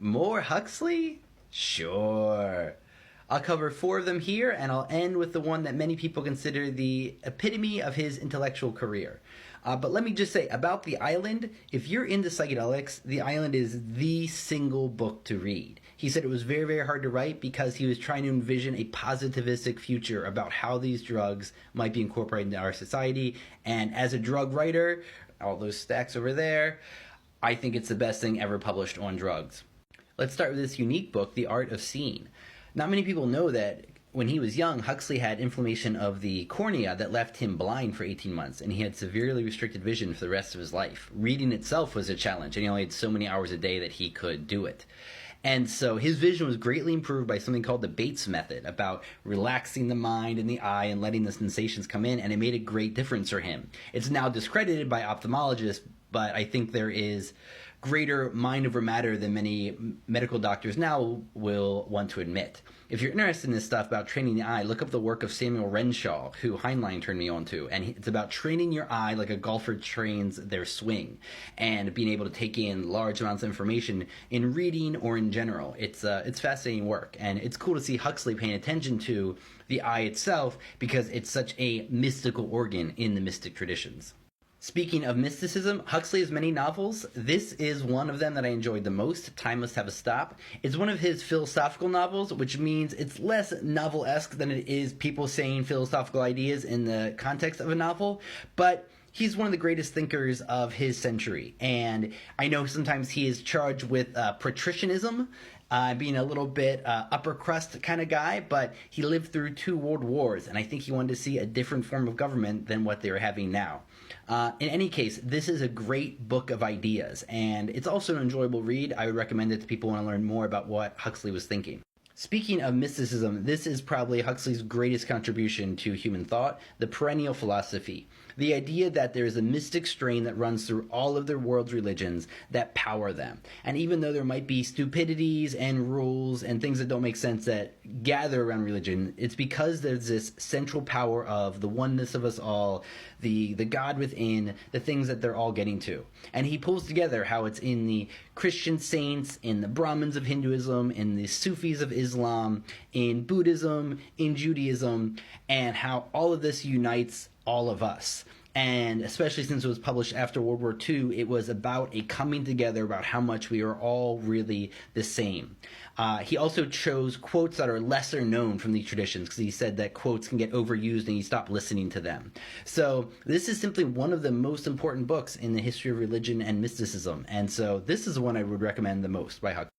More Huxley? Sure. I'll cover 4 of them here, and I'll end with the one that many people consider the epitome of his intellectual career. But let me just say, about The Island, if you're into psychedelics, The Island is the single book to read. He said it was very, very hard to write because he was trying to envision a positivistic future about how these drugs might be incorporated into our society. And as a drug writer, all those stacks over there, I think it's the best thing ever published on drugs. Let's start with this unique book, The Art of Seeing. Not many people know that when he was young, Huxley had inflammation of the cornea that left him blind for 18 months, and he had severely restricted vision for the rest of his life. Reading itself was a challenge, and he only had so many hours a day that he could do it. And so his vision was greatly improved by something called the Bates method, about relaxing the mind and the eye and letting the sensations come in, and it made a great difference for him. It's now discredited by ophthalmologists, but I think there is greater mind over matter than many medical doctors now will want to admit. If you're interested in this stuff about training the eye, look up the work of Samuel Renshaw, who Heinlein turned me on to, and it's about training your eye like a golfer trains their swing, and being able to take in large amounts of information in reading or in general. It's fascinating work, and it's cool to see Huxley paying attention to the eye itself because it's such a mystical organ in the mystic traditions. Speaking of mysticism, Huxley has many novels. This is one of them that I enjoyed the most, Time Must Have a Stop. It's one of his philosophical novels, which means it's less novel-esque than it is people saying philosophical ideas in the context of a novel, but he's one of the greatest thinkers of his century, and I know sometimes he is charged with patricianism, being a little bit upper crust kind of guy, but he lived through 2 world wars, and I think he wanted to see a different form of government than what they're having now. In any case, this is a great book of ideas, and it's also an enjoyable read. I would recommend it to people who want to learn more about what Huxley was thinking. Speaking of mysticism, this is probably Huxley's greatest contribution to human thought, the perennial philosophy. The idea that there is a mystic strain that runs through all of the world's religions that power them. And even though there might be stupidities and rules and things that don't make sense that gather around religion, it's because there's this central power of the oneness of us all, the God within, the things that they're all getting to. And he pulls together how it's in the Christian saints, in the Brahmins of Hinduism, in the Sufis of Islam, in Buddhism, in Judaism, and how all of this unites all of us. And especially since it was published after World War II, it was about a coming together about how much we are all really the same. He also chose quotes that are lesser known from these traditions because he said that quotes can get overused and you stop listening to them. So this is simply one of the most important books in the history of religion and mysticism. And so this is one I would recommend the most by Huxley.